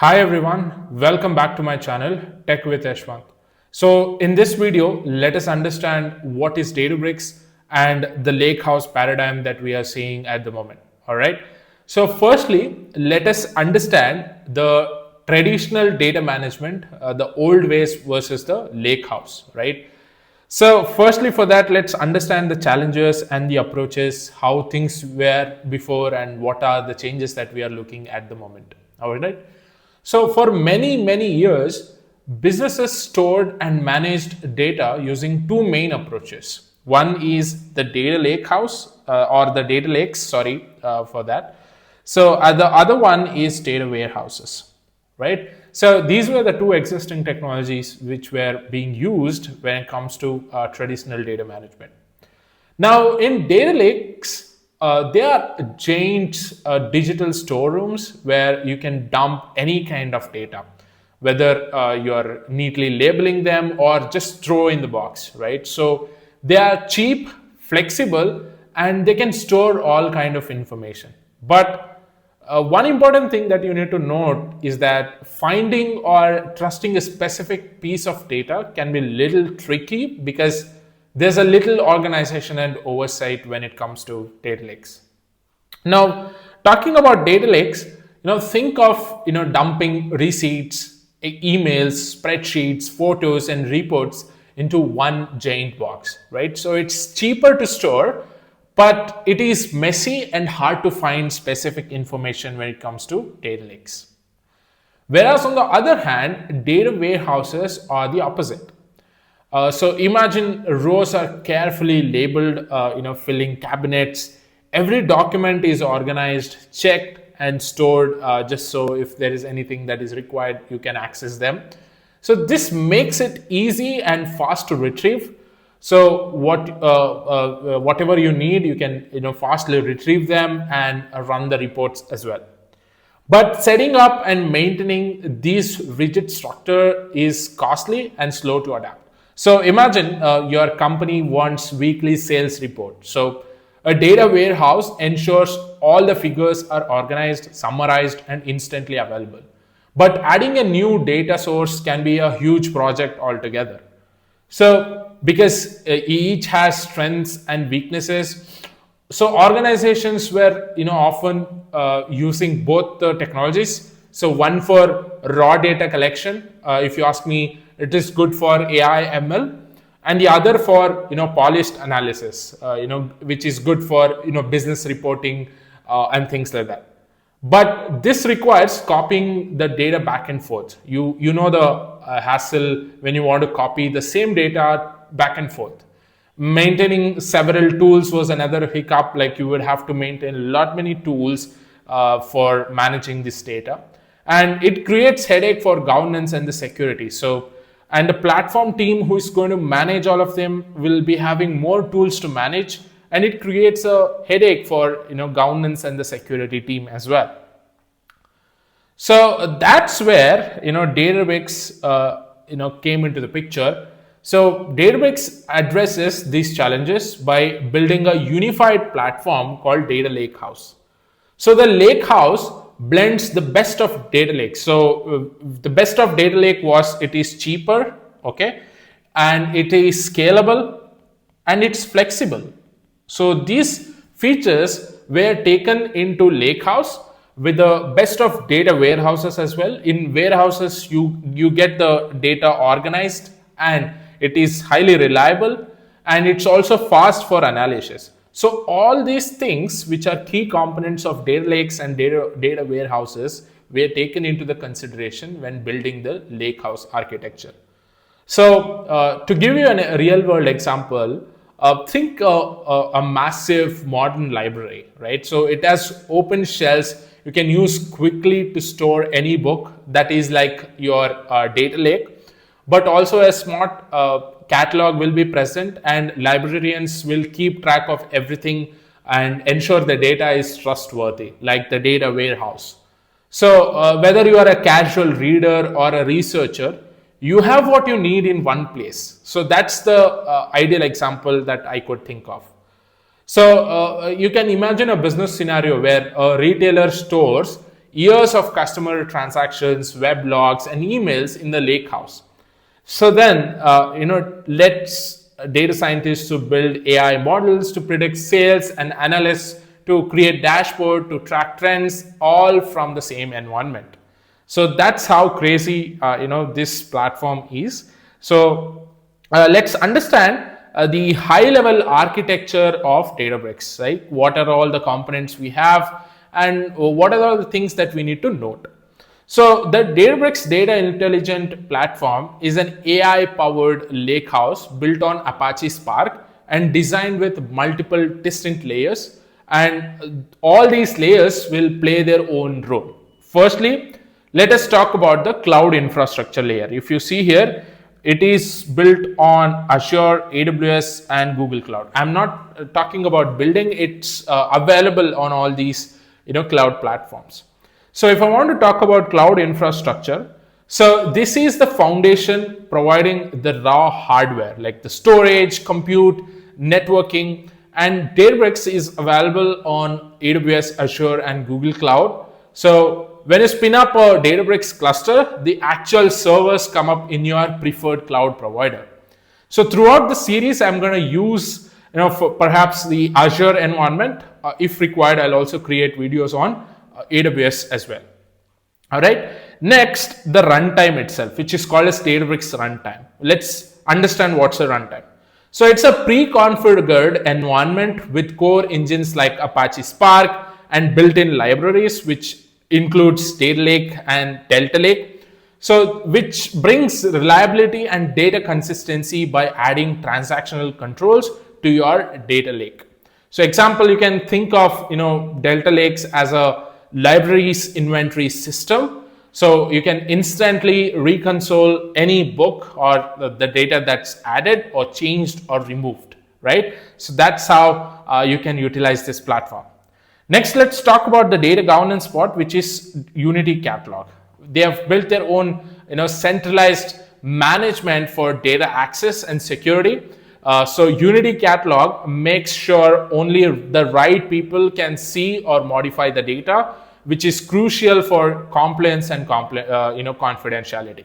Hi everyone, welcome back to my channel Tech with Yashwant. So in this video, let us understand what is Databricks and the lakehouse paradigm that we are seeing at the moment. All right. So firstly, let us understand the traditional data management, the old ways versus the lakehouse, right? So firstly for that, let's understand the challenges and the approaches, how things were before and what are the changes that we are looking at the moment. All right. So for many years, businesses stored and managed data using two main approaches. One is the data lake house or the data lakes, sorry for that. So the other one is data warehouses, right? So these were the two existing technologies which were being used when it comes to traditional data management. Now, in data lakes, they are giant digital storerooms where you can dump any kind of data, whether you're neatly labeling them or just throw in the box, right? So they are cheap, flexible, and they can store all kind of information. But one important thing that you need to note is that finding or trusting a specific piece of data can be a little tricky because there's a little organization and oversight when it comes to data lakes. Now, talking about data lakes, think of dumping receipts, emails, spreadsheets, photos, and reports into one giant box, right? So it's cheaper to store, but it is messy and hard to find specific information when it comes to data lakes. Whereas on the other hand, data warehouses are the opposite. So imagine rows are carefully labeled, filling cabinets. Every document is organized, checked, and stored just so if there is anything that is required, you can access them. So this makes it easy and fast to retrieve. So whatever you need, you can fastly retrieve them and run the reports as well. But setting up and maintaining these rigid structure is costly and slow to adapt. So imagine your company wants weekly sales report. So a data warehouse ensures all the figures are organized, summarized, and instantly available. But adding a new data source can be a huge project altogether. So because each has strengths and weaknesses, so organizations were often using both the technologies. So one for raw data collection, if you ask me, it is good for AI ML, and the other for polished analysis, which is good for business reporting and things like that. But this requires copying the data back and forth. You know the hassle when you want to copy the same data back and forth. Maintaining several tools was another hiccup. Like you would have to maintain a lot many tools for managing this data, and it creates headache for governance and the security. So, and the platform team who is going to manage all of them will be having more tools to manage, and it creates a headache for governance and the security team as well. So that's where Databricks came into the picture. So Databricks addresses these challenges by building a unified platform called Data Lakehouse. So the Lakehouse blends the best of data lake. So the best of data lake was it is cheaper, okay, and it is scalable and it's flexible. So these features were taken into Lakehouse with the best of data warehouses as well. In warehouses, you get the data organized and it is highly reliable and it's also fast for analysis. So all these things which are key components of data lakes and data warehouses were taken into the consideration when building the lakehouse architecture. So to give you a real world example, think a massive modern library, right? So it has open shelves you can use quickly to store any book. That is like your data lake, but also a smart catalog will be present and librarians will keep track of everything and ensure the data is trustworthy, like the data warehouse. So whether you are a casual reader or a researcher, you have what you need in one place. So that's the ideal example that I could think of. So you can imagine a business scenario where a retailer stores years of customer transactions, web logs, and emails in the lakehouse. So then, let's data scientists to build AI models to predict sales and analysts to create dashboard to track trends, all from the same environment. So that's how crazy, this platform is. So let's understand the high-level architecture of Databricks, right? What are all the components we have, and what are all the things that we need to note? So the Databricks Data Intelligent platform is an AI-powered lakehouse built on Apache Spark and designed with multiple distinct layers, and all these layers will play their own role. Firstly, let us talk about the cloud infrastructure layer. If you see here, it is built on Azure, AWS, and Google Cloud. I'm not talking about building, it's available on all these cloud platforms. So if I want to talk about cloud infrastructure, so this is the foundation providing the raw hardware like the storage, compute, networking, and Databricks is available on AWS, Azure, and Google Cloud. So when you spin up a Databricks cluster, the actual servers come up in your preferred cloud provider. So throughout the series, I'm going to use, for perhaps the Azure environment. If required, I'll also create videos on AWS as well. All right. Next, the runtime itself, which is called as Databricks runtime. Let's understand what's a runtime. So it's a pre-configured environment with core engines like Apache Spark and built-in libraries, which includes Data Lake and Delta Lake. So which brings reliability and data consistency by adding transactional controls to your data lake. So example, you can think of Delta Lakes as a libraries inventory system. So you can instantly reconsole any book or the data that's added or changed or removed, right? So that's how you can utilize this platform. Next, let's talk about the data governance part, which is Unity Catalog. They have built their own centralized management for data access and security. So Unity Catalog makes sure only the right people can see or modify the data, which is crucial for compliance and confidentiality.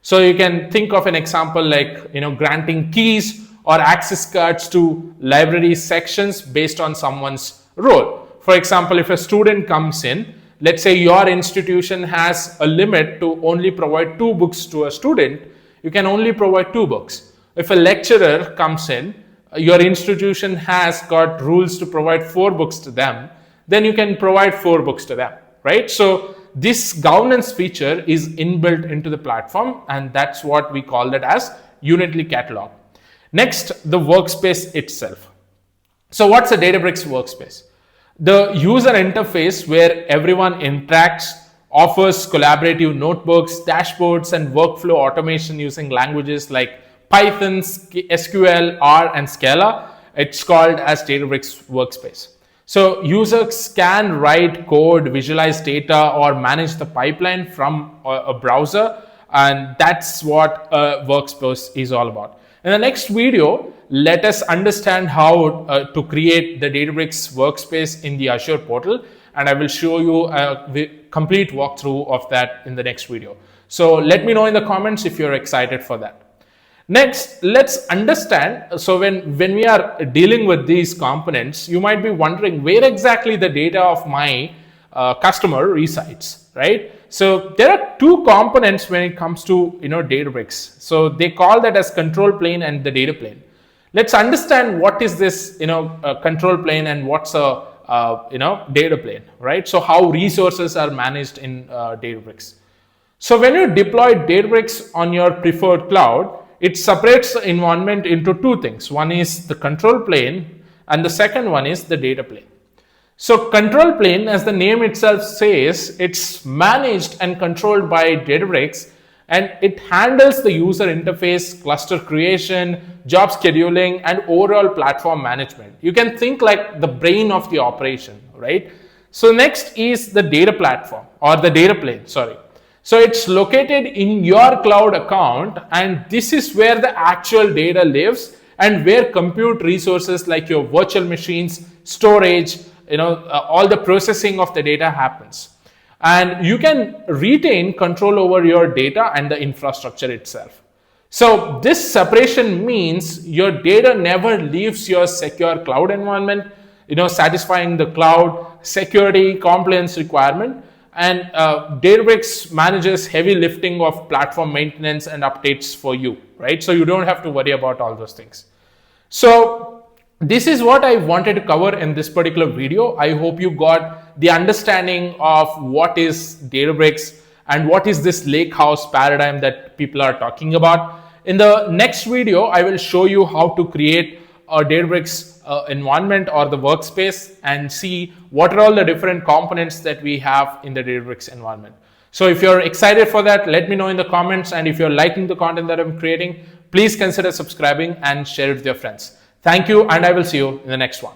So you can think of an example like granting keys or access cards to library sections based on someone's role. For example, if a student comes in, let's say your institution has a limit to only provide 2 books to a student, you can only provide 2 books. If a lecturer comes in, your institution has got rules to provide 4 books to them, then you can provide 4 books to them, right? So this governance feature is inbuilt into the platform, and that's what we call it as Unity Catalog. Next, the workspace itself. So what's a Databricks workspace? The user interface where everyone interacts offers collaborative notebooks, dashboards, and workflow automation using languages like Python, SQL, R, and Scala. It's called as Databricks Workspace. So users can write code, visualize data, or manage the pipeline from a browser, and that's what a workspace is all about. In the next video, let us understand how to create the Databricks workspace in the Azure portal, and I will show you a complete walkthrough of that in the next video. So let me know in the comments if you're excited for that. Next, let's understand. So when we are dealing with these components, you might be wondering where exactly the data of my customer resides, right? So there are 2 components when it comes to Databricks. So they call that as control plane and the data plane. Let's understand what is this control plane and what's a data plane, right? So how resources are managed in Databricks. So when you deploy Databricks on your preferred cloud, it separates the environment into 2 things. One is the control plane and the second one is the data plane. So control plane, as the name itself says, it's managed and controlled by Databricks, and it handles the user interface, cluster creation, job scheduling, and overall platform management. You can think like the brain of the operation, right? So next is the data platform or the data plane, sorry. So it's located in your cloud account, and this is where the actual data lives and where compute resources like your virtual machines, storage, all the processing of the data happens. and you can retain control over your data and the infrastructure itself. So this separation means your data never leaves your secure cloud environment, satisfying the cloud security compliance requirement. And Databricks manages heavy lifting of platform maintenance and updates for you, right? So you don't have to worry about all those things. So this is what I wanted to cover in this particular video. I hope you got the understanding of what is Databricks and what is this lakehouse paradigm that people are talking about. In the next video, I will show you how to create a Databricks environment or the workspace and see what are all the different components that we have in the Databricks environment. So if you're excited for that, let me know in the comments. And if you're liking the content that I'm creating, please consider subscribing and share it with your friends. Thank you, and I will see you in the next one.